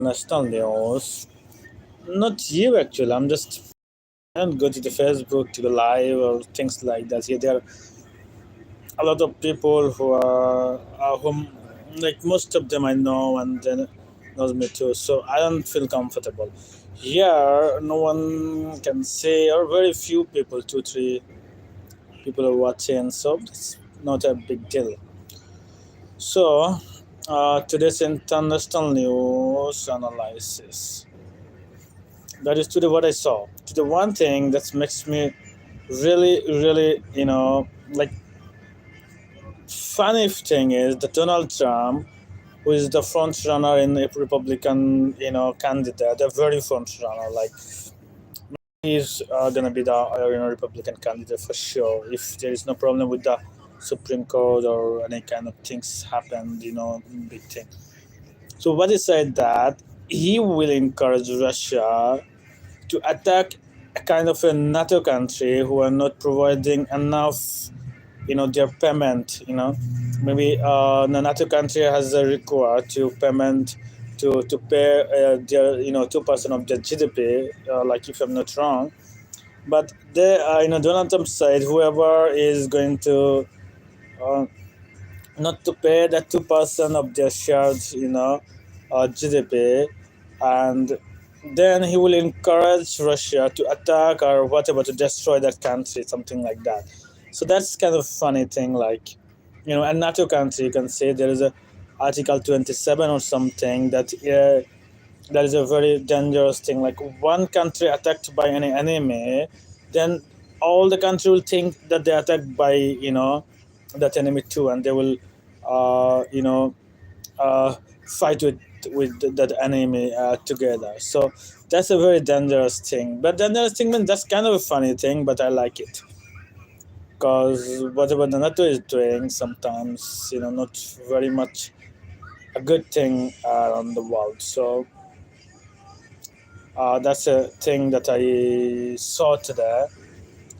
national news. Not you actually. I don't go to the Facebook to go live or things like that. Yeah, there are a lot of people who are whom like most of them I know and then knows me too. So I don't feel comfortable. Here, no one can say, or very few people, two, three people are watching. So it's not a big deal. So today's international news analysis. That is today what I saw. Today one thing that makes me really, really, like funny thing is that Donald Trump, who is the front runner in a Republican, candidate, a very front runner, like he's gonna be the Republican candidate for sure. If there is no problem with the Supreme Court or any kind of things happened, big thing. So what he said that he will encourage Russia to attack a kind of a NATO country who are not providing enough, their payment. Maybe the NATO country has a require to payment to pay their 2% of their GDP, like if I'm not wrong. But they, Donald Trump said whoever is going to uh, not to pay that 2% of their shared, GDP, and then he will encourage Russia to attack or whatever to destroy that country, something like that. So that's kind of funny thing, like, a NATO country, you can say there is a Article 27 or something that is a very dangerous thing. Like one country attacked by any enemy, then all the country will think that they attacked by that enemy too, and they will uh, you know fight with that enemy together. So that's a very dangerous thing. But dangerous thing means that's kind of a funny thing, but I like it because whatever the NATO is doing sometimes not very much a good thing around the world. So that's a thing that I saw today.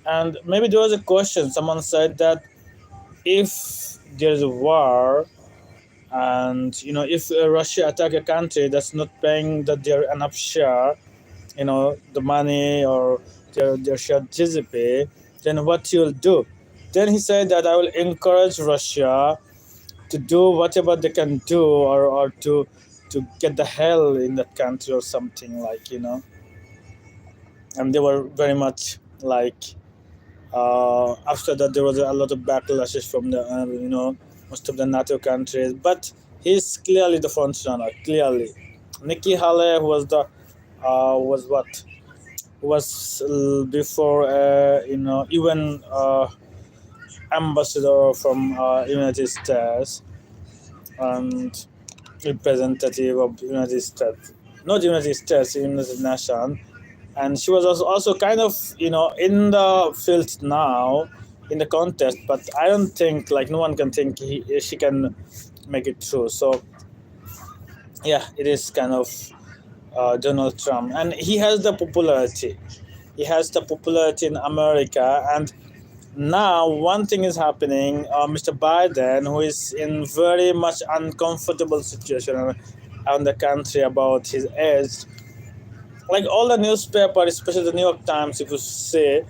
And maybe there was a question. Someone said that if there's a war, and if Russia attack a country that's not paying that their enough share, the money or their shared GDP, then what you'll do? Then he said that I will encourage Russia to do whatever they can do, or to get the hell in that country or something, like and they were very much like after that there was a lot of backlashes from the most of the NATO countries, but he's clearly the front runner. Clearly, Nikki Haley, who was the was what was before UN ambassador from United States and representative of United States, not United States, United Nations, and she was also kind of in the field now in the contest, but I don't think, like, no one can think she can make it through. So yeah, it is kind of Donald Trump, and he has the popularity. He has the popularity in America, and now one thing is happening. Mr. Biden, who is in very much uncomfortable situation around the country about his age, like all the newspaper, especially the New York Times, if you say,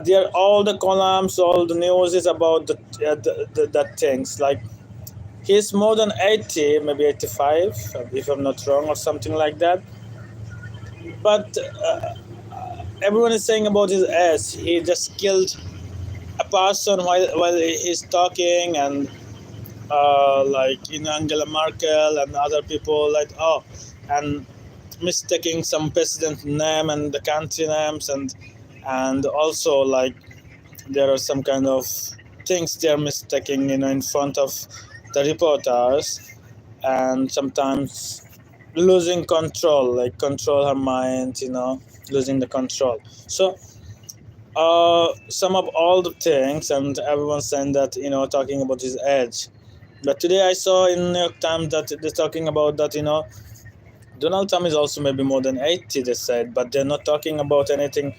there all the columns, all the news is about the things. Like he's more than 80, maybe 85, if I'm not wrong, or something like that. But everyone is saying about his ass. He just killed a person while he's talking, and like Angela Merkel and other people, like, oh, and mistaking some president name and the country names, and also like there are some kind of things they're mistaking in front of the reporters, and sometimes losing control, like control her mind, losing the control. So sum up all the things, and everyone's saying that talking about his age. But today I saw in New York Times that they're talking about that Donald Trump is also maybe more than 80, they said, but they're not talking about anything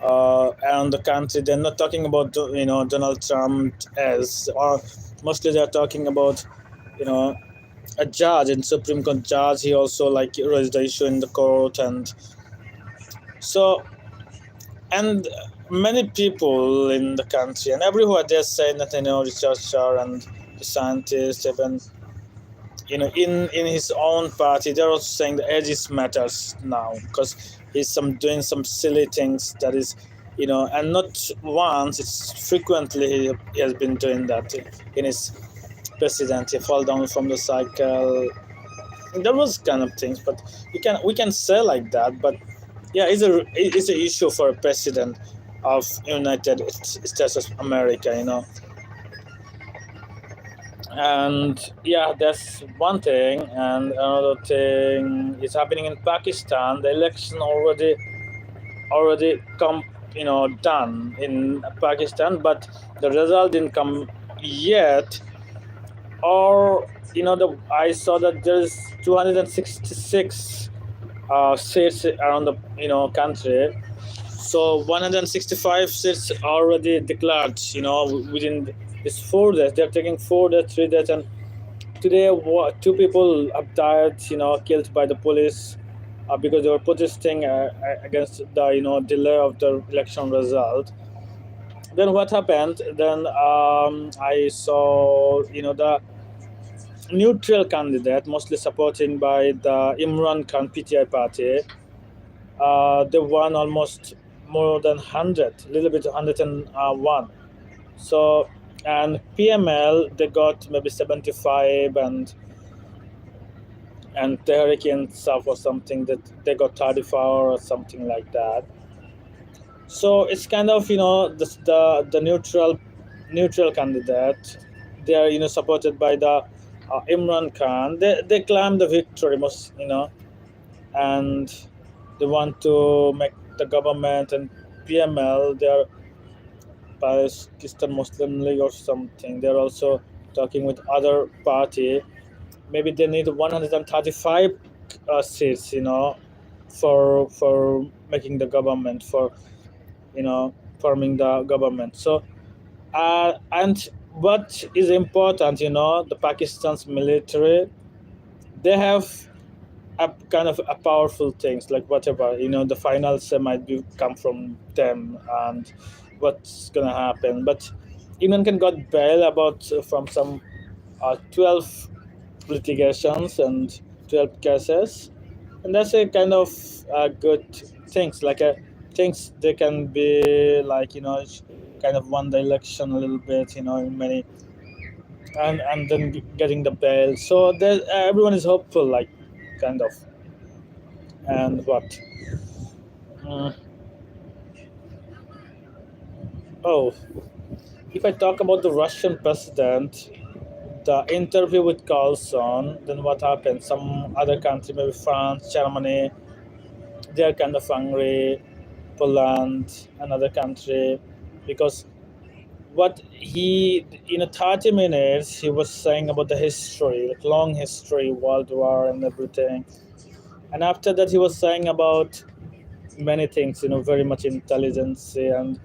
around the country. They're not talking about Donald Trump as, or mostly they're talking about you know a judge in Supreme Court judge. He also like raised the issue in the court, and so and many people in the country and everywhere they're saying that researcher and the scientist, even in his own party, they're also saying the ages matters now because he's doing some silly things that is, and not once, it's frequently he has been doing that in his presidency. Fall down from the cycle, there was kind of things, but we can say like that, but yeah, it's a issue for a president of United States of America, and yeah, that's one thing. And another thing is happening in Pakistan. The election already come, done in Pakistan, but the result didn't come yet. Or I saw that there's 266 seats around the country. So 165 seats already declared. Within this 4 days, they're taking 4 days, 3 days, and today two people have died. Killed by the police because they were protesting against the delay of the election result. Then what happened? Then I saw the neutral candidate, mostly supporting by the Imran Khan PTI party. They won almost more than 100, a little bit 101. So, and PML, they got maybe 75, and Tehrik Insaf or something, that they got 34 or something like that. So it's kind of the neutral candidate. They are supported by the Imran Khan. They claim the victory most, and they want to make the government, and PML, they are Pakistan Muslim League or something. They're also talking with other party. Maybe they need 135 seats, for making the government, for forming the government. So and what is important, the Pakistan's military, they have a kind of a powerful things, like whatever, the final say might come from them, and what's gonna happen. But Imran Khan got bail about from some 12 litigations and 12 cases, and that's a kind of good things, like a things they can be like, kind of won the election a little bit, in many, and then getting the bail. So there, everyone is hopeful, like, kind of. And what? Mm, oh, if I talk about the Russian president, the interview with Carlson, then what happened? Some other country, maybe France, Germany, they're kind of angry. Poland, another country, because what he, in a 30 minutes, he was saying about the history, like long history, World War and everything. And after that, he was saying about many things, very much intelligence, and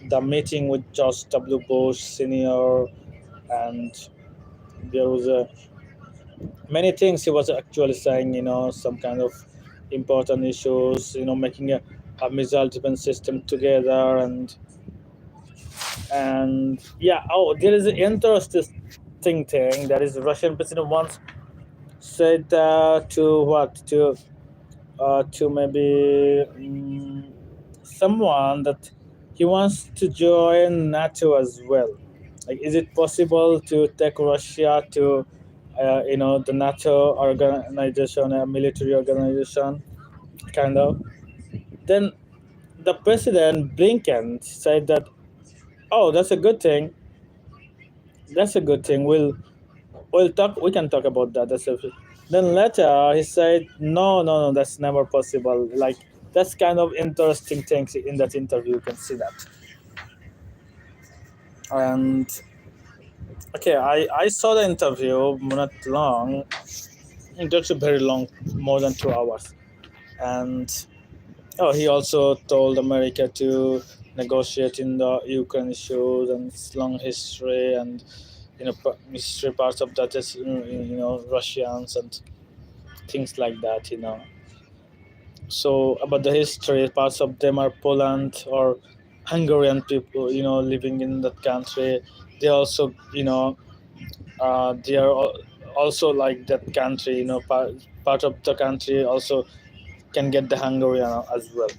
the meeting with George W. Bush Senior, and there was many things he was actually saying, some kind of important issues, making a missile defense system together, and yeah. Oh, there is an interesting thing that is Russian president once said to maybe someone that he wants to join NATO as well. Like, is it possible to take Russia to, the NATO organization, a military organization, kind of? Then the president Blinken said that, oh, that's a good thing. That's a good thing. We'll talk. We can talk about that. Then later he said, no, no, no, that's never possible. Like, that's kind of interesting things in that interview. You can see that. And okay, I saw the interview, not long. It was very long, more than 2 hours. And oh, he also told America to negotiate in the Ukraine issues and its long history, and history parts of that is Russians and things like that. So about the history, parts of them are Poland or Hungarian people, living in that country. They also, they are also like that country, part of the country also can get the Hungarian as well.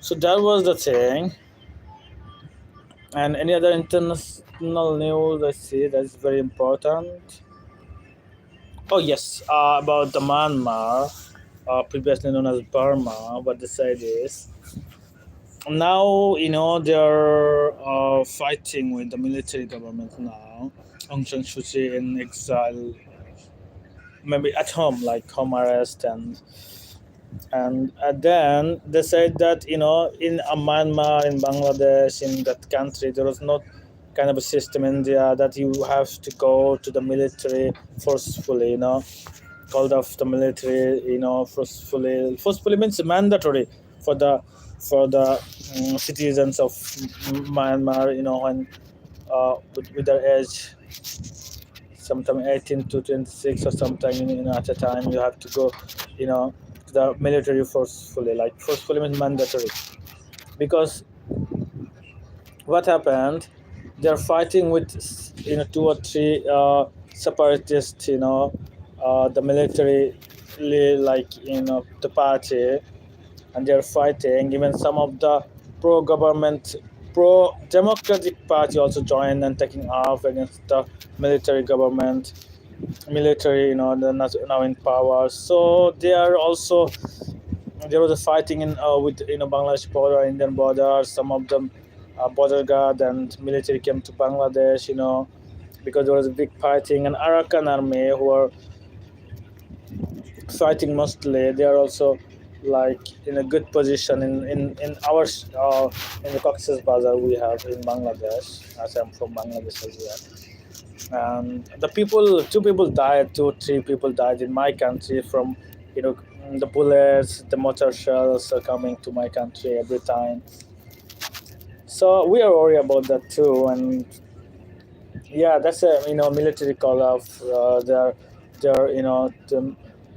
So that was the thing. And any other international news I see that's very important? Oh yes, about the Myanmar, previously known as Burma. What they said is now they're fighting with the military government now. Aung San Suu Kyi in exile, maybe at home, like home arrest, and then they said that in Myanmar, in Bangladesh, in that country, there was not kind of a system in India that you have to go to the military forcefully, called off the military, forcefully. Forcefully means mandatory for the citizens of Myanmar, when with their age, sometime 18 to 26 or sometime at a time, you have to go, to the military forcefully. Like forcefully means mandatory, because what happened? They're fighting with two or three separatists, the military, like the party, and they're fighting. Even some of the pro-government, pro-democratic party also joined and taking off against the military government. Military, they're not now in power, so they are also there was a fighting in with Bangladesh border, Indian border. Some of them border guard and military came to Bangladesh, because there was a big fighting. And Arakan army who are fighting mostly, they are also like in a good position in our in the Cox's Bazar we have in Bangladesh, as I'm from Bangladesh as well. And the people, two, three people died in my country from the bullets, the mortar shells are coming to my country every time. So we are worried about that too. And yeah, that's a military call off. They're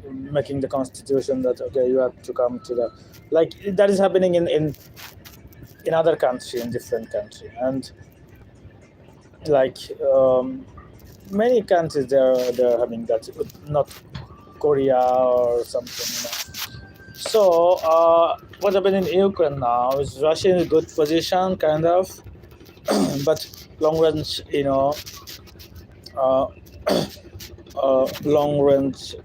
making the constitution that okay, you have to come to the, like that is happening in other country, in different country. And like many countries, they're having that, not Korea or something. So what happened in Ukraine now is Russia in a good position, kind of, but long range, uh, long range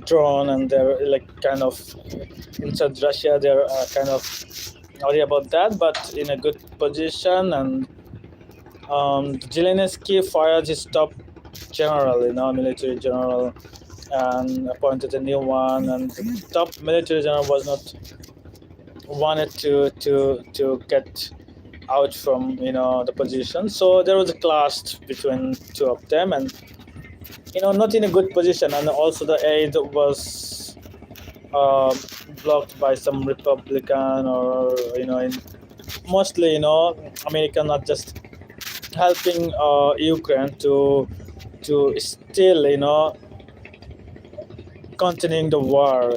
drone, and they're like kind of inside Russia. They're kind of worried about that, but in a good position. And Zelensky fired his top general, military general, and appointed a new one. And the top military general was not wanted to get out from the position. So there was a clash between two of them, and not in a good position. And also the aid was blocked by some Republican, or mostly American, not just helping Ukraine to still continuing the war,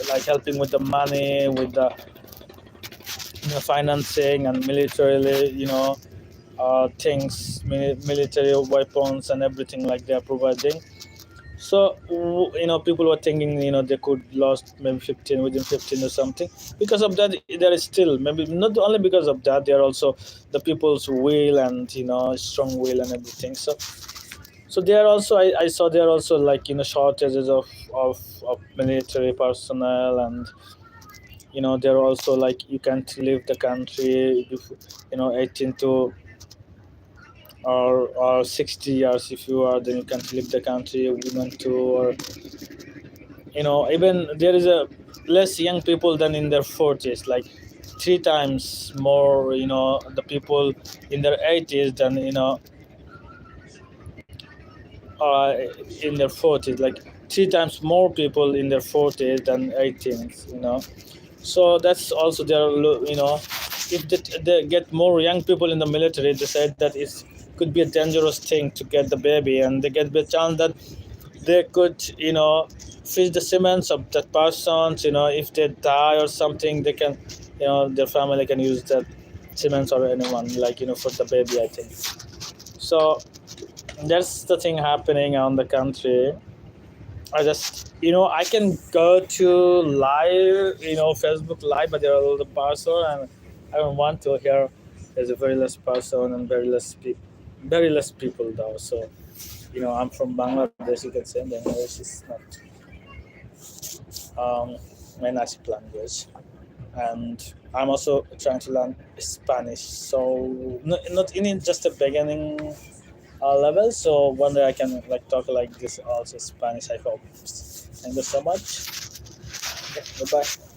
like helping with the money, with the financing, and militarily, things, military weapons and everything, like they are providing. So people were thinking they could lost maybe 15, within 15 or something. Because of that, there is still, maybe not only because of that, there are also the people's will and strong will and everything. So there are also, I saw there are also like shortages of military personnel. And they're also like you can't leave the country if 18 to or 60 years. If you are, then you can't leave the country. Women too, or even there is a less young people than in their 40s, like three times more the people in their 80s than uh, in their 40s, like three times more people in their 40s than 18s. So that's also their if they get more young people in the military, they said that could be a dangerous thing to get the baby, and they get the chance that they could, freeze the cements of that person. If they die or something, they can, their family can use that cements or anyone, like, for the baby, I think. So that's the thing happening on the country. I just, I can go to live, Facebook live, but there are a lot of person, and I don't want to hear. There's a very less person and very less people though. So, I'm from Bangladesh. You can say, and English is not my native language, and I'm also trying to learn Spanish. So, not in just a beginning level. So one day I can like talk like this also Spanish. I hope. Thank you so much. Okay, bye bye.